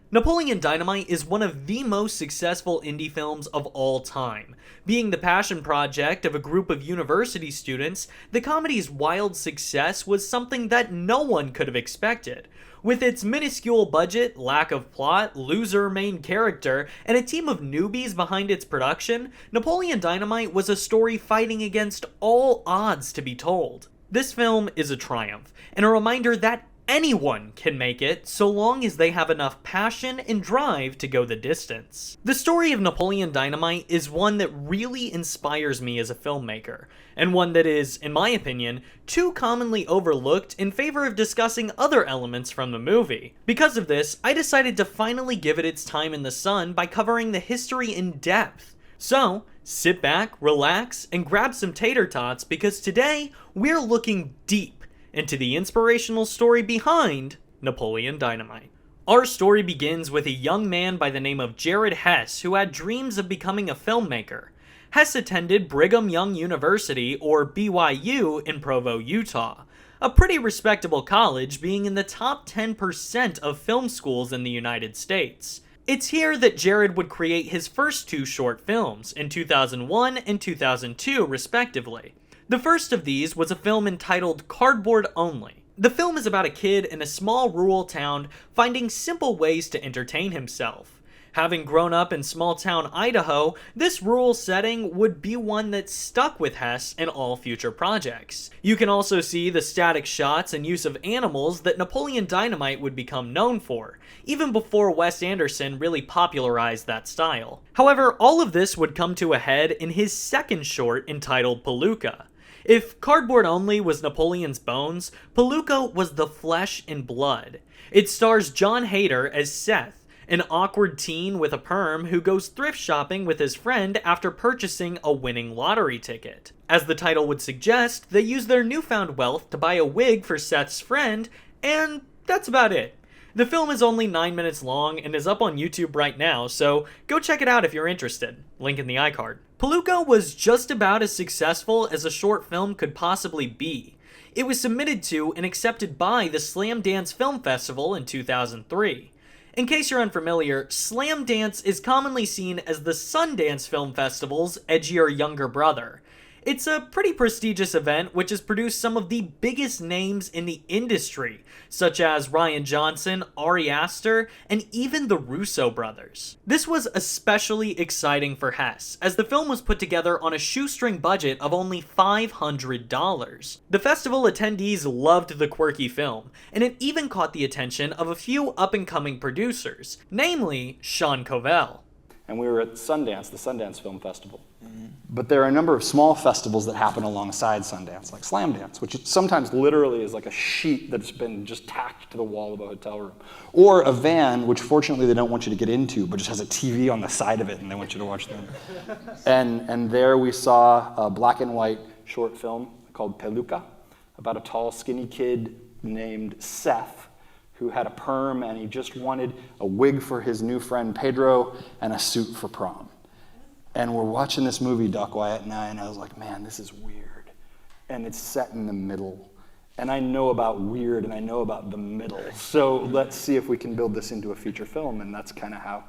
Napoleon Dynamite is one of the most successful indie films of all time. Being the passion project of a group of university students, the comedy's wild success was something that no one could have expected. With its minuscule budget, lack of plot, loser main character, and a team of newbies behind its production, Napoleon Dynamite was a story fighting against all odds to be told. This film is a triumph, and a reminder that anyone can make it, so long as they have enough passion and drive to go the distance. The story of Napoleon Dynamite is one that really inspires me as a filmmaker, and one that is, in my opinion, too commonly overlooked in favor of discussing other elements from the movie. Because of this, I decided to finally give it its time in the sun by covering the history in depth. So, sit back, relax, and grab some tater tots because today, we're looking deep into the inspirational story behind Napoleon Dynamite. Our story begins with a young man by the name of Jared Hess who had dreams of becoming a filmmaker. Hess attended Brigham Young University, or BYU, in Provo, Utah, a pretty respectable college being in the top 10% of film schools in the United States. It's here that Jared would create his first two short films, in 2001 and 2002 respectively. The first of these was a film entitled Cardboard Only. The film is about a kid in a small rural town finding simple ways to entertain himself. Having grown up in small-town Idaho, this rural setting would be one that stuck with Hess in all future projects. You can also see the static shots and use of animals that Napoleon Dynamite would become known for, even before Wes Anderson really popularized that style. However, all of this would come to a head in his second short entitled Palooka. If Cardboard Only was Napoleon's bones, Palooka was the flesh and blood. It stars John Hader as Seth, an awkward teen with a perm who goes thrift shopping with his friend after purchasing a winning lottery ticket. As the title would suggest, they use their newfound wealth to buy a wig for Seth's friend, and that's about it. The film is only 9 minutes long and is up on YouTube right now, so go check it out if you're interested. Link in the iCard. Palooka was just about as successful as a short film could possibly be. It was submitted to and accepted by the Slamdance Film Festival in 2003. In case you're unfamiliar, Slamdance is commonly seen as the Sundance Film Festival's edgier younger brother. It's a pretty prestigious event which has produced some of the biggest names in the industry, such as Rian Johnson, Ari Aster, and even the Russo brothers. This was especially exciting for Hess, as the film was put together on a shoestring budget of only $500. The festival attendees loved the quirky film, and it even caught the attention of a few up-and-coming producers, namely Sean Covell. And we were at Sundance, the Sundance Film Festival. But there are a number of small festivals that happen alongside Sundance, like Slamdance, which sometimes literally is like a sheet that's been just tacked to the wall of a hotel room. Or a van, which fortunately they don't want you to get into, but just has a TV on the side of it and they want you to watch them. And there we saw a black and white short film called Palooka, about a tall, skinny kid named Seth, who had a perm and he just wanted a wig for his new friend Pedro and a suit for prom. And we're watching this movie, Doc Wyatt and I was like, man, this is weird. And it's set in the middle. And I know about weird and I know about the middle. So let's see if we can build this into a feature film. And that's kind of how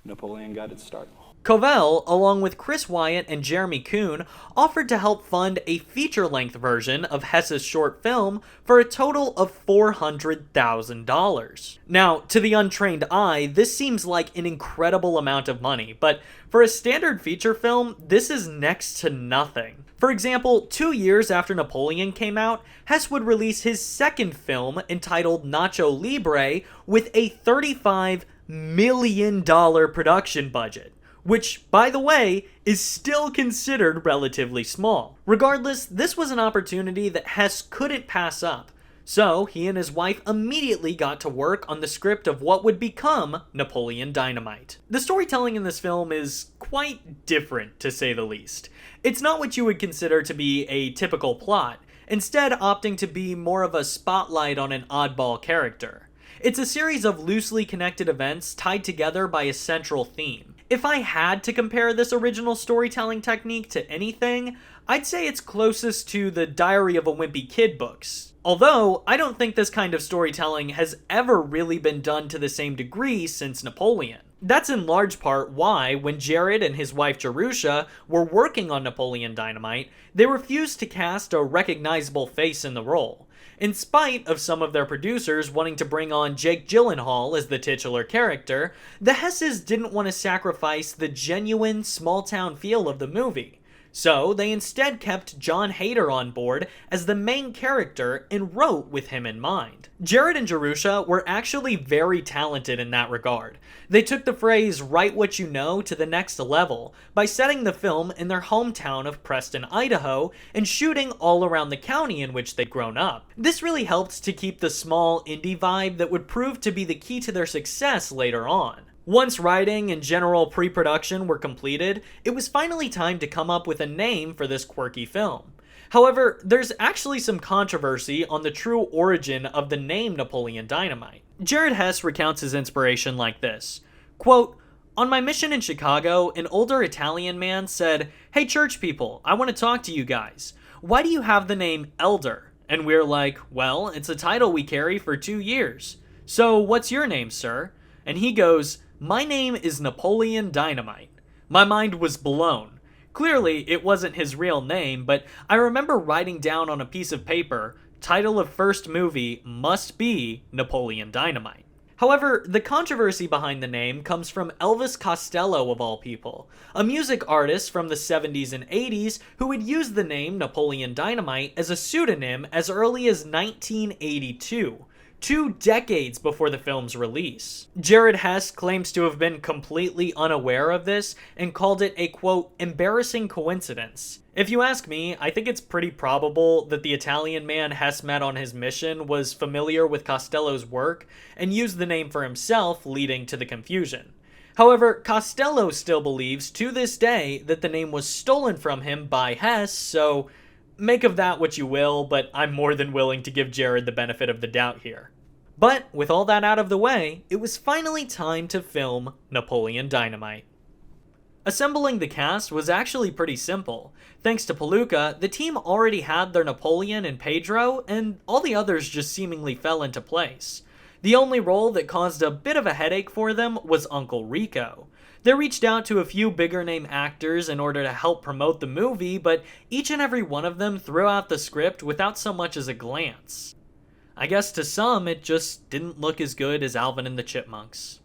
Napoleon got its start. Covell, along with Chris Wyatt and Jeremy Kuhn, offered to help fund a feature-length version of Hess's short film for a total of $400,000. Now, to the untrained eye, this seems like an incredible amount of money, but for a standard feature film, this is next to nothing. For example, 2 years after Napoleon came out, Hess would release his second film entitled Nacho Libre with a $35 million production budget, which, by the way, is still considered relatively small. Regardless, this was an opportunity that Hess couldn't pass up, so he and his wife immediately got to work on the script of what would become Napoleon Dynamite. The storytelling in this film is quite different, to say the least. It's not what you would consider to be a typical plot, instead opting to be more of a spotlight on an oddball character. It's a series of loosely connected events tied together by a central theme. If I had to compare this original storytelling technique to anything, I'd say it's closest to the Diary of a Wimpy Kid books. Although, I don't think this kind of storytelling has ever really been done to the same degree since Napoleon. That's in large part why, when Jared and his wife Jerusha were working on Napoleon Dynamite, they refused to cast a recognizable face in the role. In spite of some of their producers wanting to bring on Jake Gyllenhaal as the titular character, the Hesses didn't want to sacrifice the genuine small-town feel of the movie. So they instead kept Jon Heder on board as the main character and wrote with him in mind. Jared and Jerusha were actually very talented in that regard. They took the phrase "write what you know" to the next level by setting the film in their hometown of Preston, Idaho, and shooting all around the county in which they'd grown up. This really helped to keep the small indie vibe that would prove to be the key to their success later on. Once writing and general pre-production were completed, it was finally time to come up with a name for this quirky film. However, there's actually some controversy on the true origin of the name Napoleon Dynamite. Jared Hess recounts his inspiration like this, quote, "On my mission in Chicago, an older Italian man said, 'Hey church people, I want to talk to you guys. Why do you have the name Elder?' And we're like, 'Well, it's a title we carry for 2 years. So what's your name, sir?' And he goes, 'My name is Napoleon Dynamite.' My mind was blown. Clearly, it wasn't his real name, but I remember writing down on a piece of paper, title of first movie must be Napoleon Dynamite. However, the controversy behind the name comes from Elvis Costello of all people, a music artist from the 70s and 80s who had used the name Napoleon Dynamite as a pseudonym as early as 1982. 2 decades before the film's release. Jared Hess claims to have been completely unaware of this and called it a, quote, embarrassing coincidence. If you ask me, I think it's pretty probable that the Italian man Hess met on his mission was familiar with Costello's work and used the name for himself, leading to the confusion. However, Costello still believes to this day that the name was stolen from him by Hess, so make of that what you will, but I'm more than willing to give Jared the benefit of the doubt here. But with all that out of the way, it was finally time to film Napoleon Dynamite. Assembling the cast was actually pretty simple. Thanks to Palooka, the team already had their Napoleon and Pedro, and all the others just seemingly fell into place. The only role that caused a bit of a headache for them was Uncle Rico. They reached out to a few bigger name actors in order to help promote the movie, but each and every one of them threw out the script without so much as a glance. I guess to some, it just didn't look as good as Alvin and the Chipmunks.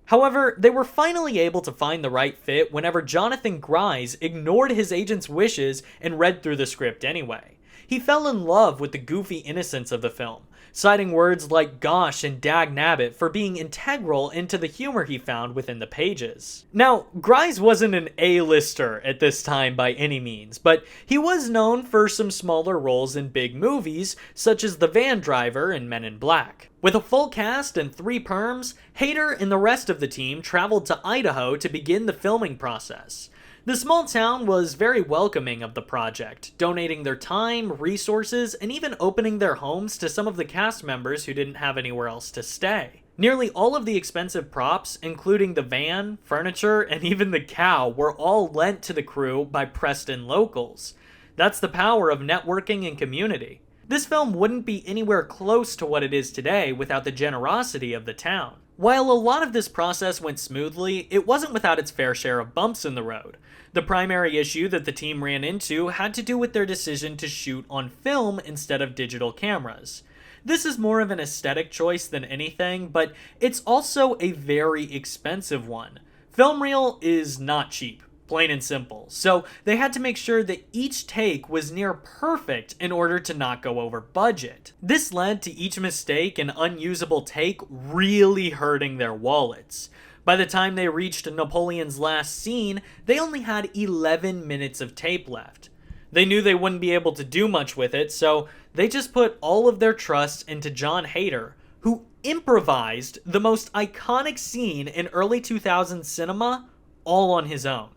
However, they were finally able to find the right fit whenever Jonathan Grise ignored his agent's wishes and read through the script anyway. He fell in love with the goofy innocence of the film, citing words like gosh and dagnabbit for being integral into the humor he found within the pages. Now, Grise wasn't an A-lister at this time by any means, but he was known for some smaller roles in big movies, such as the van driver in Men in Black. With a full cast and 3 perms, Heder and the rest of the team traveled to Idaho to begin the filming process. The small town was very welcoming of the project, donating their time, resources, and even opening their homes to some of the cast members who didn't have anywhere else to stay. Nearly all of the expensive props, including the van, furniture, and even the cow, were all lent to the crew by Preston locals. That's the power of networking and community. This film wouldn't be anywhere close to what it is today without the generosity of the town. While a lot of this process went smoothly, it wasn't without its fair share of bumps in the road. The primary issue that the team ran into had to do with their decision to shoot on film instead of digital cameras. This is more of an aesthetic choice than anything, but it's also a very expensive one. Film reel is not cheap, plain and simple, so they had to make sure that each take was near perfect in order to not go over budget. This led to each mistake and unusable take really hurting their wallets. By the time they reached Napoleon's last scene, they only had 11 minutes of tape left. They knew they wouldn't be able to do much with it, so they just put all of their trust into Jon Heder, who improvised the most iconic scene in early 2000s cinema all on his own.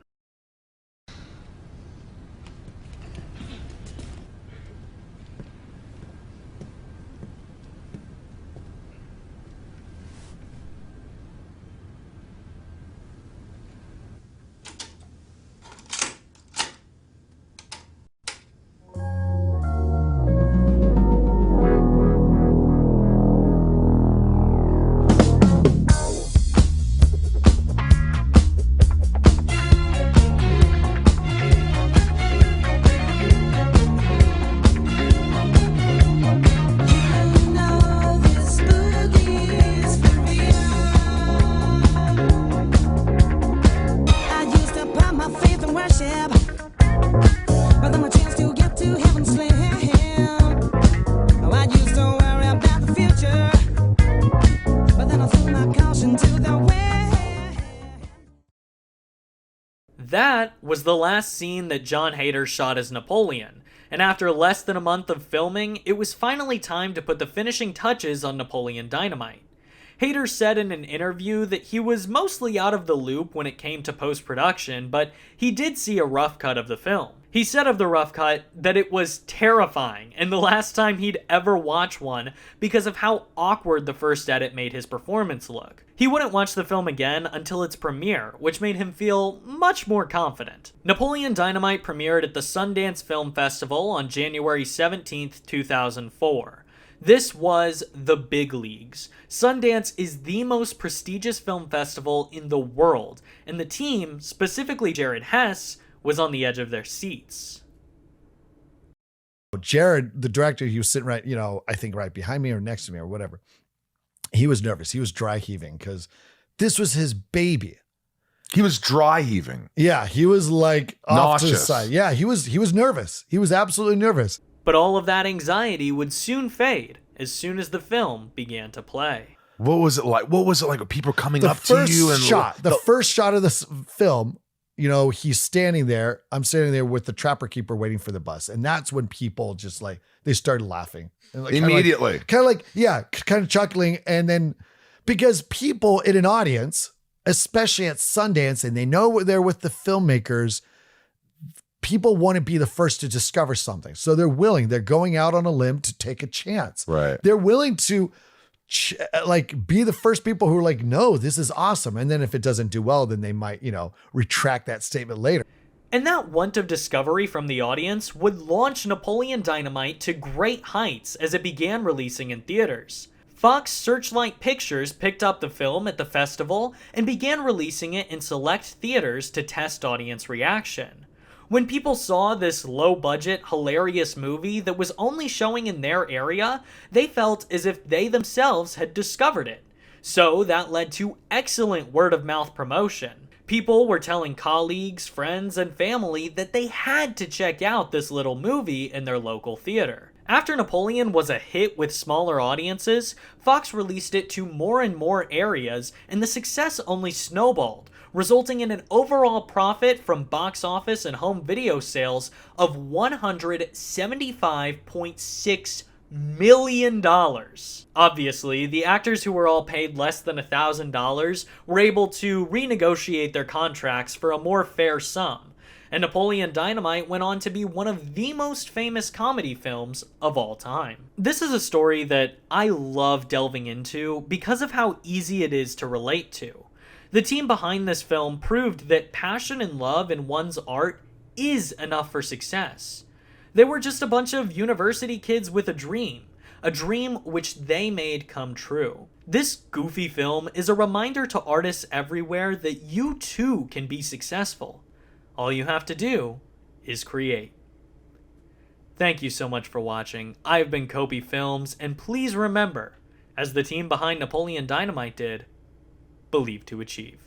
That was the last scene that John Hader shot as Napoleon, and after less than a month of filming, it was finally time to put the finishing touches on Napoleon Dynamite. Hader said in an interview that he was mostly out of the loop when it came to post-production, but he did see a rough cut of the film. He said of the rough cut that it was terrifying and the last time he'd ever watch one because of how awkward the first edit made his performance look. He wouldn't watch the film again until its premiere, which made him feel much more confident. Napoleon Dynamite premiered at the Sundance Film Festival on January 17th, 2004. This was the big leagues. Sundance is the most prestigious film festival in the world, and the team, specifically Jared Hess, was on the edge of their seats. Jared, the director, he was sitting right, I think right behind me or next to me or whatever. He was nervous. He was dry heaving because this was his baby. He was dry heaving. Yeah, he was like off to the nauseous. side. Yeah, he was nervous. He was absolutely nervous. But all of that anxiety would soon fade as soon as the film began to play. What was it like? What was it like with people coming The up to first you? And shot, the first shot of this film, he's standing there. I'm standing there with the trapper keeper waiting for the bus. And that's when people just they started laughing. And Immediately. Kind of chuckling. And then because people in an audience, especially at Sundance, and they know they're with the filmmakers, people want to be the first to discover something. So they're going out on a limb to take a chance. Right. They're willing to be the first people who are like, no, this is awesome. And then if it doesn't do well, then they might, retract that statement later. And that want of discovery from the audience would launch Napoleon Dynamite to great heights as it began releasing in theaters. Fox Searchlight Pictures picked up the film at the festival and began releasing it in select theaters to test audience reaction. When people saw this low-budget, hilarious movie that was only showing in their area, they felt as if they themselves had discovered it. So that led to excellent word-of-mouth promotion. People were telling colleagues, friends, and family that they had to check out this little movie in their local theater. After Napoleon was a hit with smaller audiences, Fox released it to more and more areas, and the success only snowballed, resulting in an overall profit from box office and home video sales of $175.6 million. Obviously, the actors who were all paid less than $1,000 were able to renegotiate their contracts for a more fair sum, and Napoleon Dynamite went on to be one of the most famous comedy films of all time. This is a story that I love delving into because of how easy it is to relate to. The team behind this film proved that passion and love in one's art is enough for success. They were just a bunch of university kids with a dream which they made come true. This goofy film is a reminder to artists everywhere that you too can be successful. All you have to do is create. Thank you so much for watching. I've been KopieFilms, and please remember, as the team behind Napoleon Dynamite did, believe to achieve.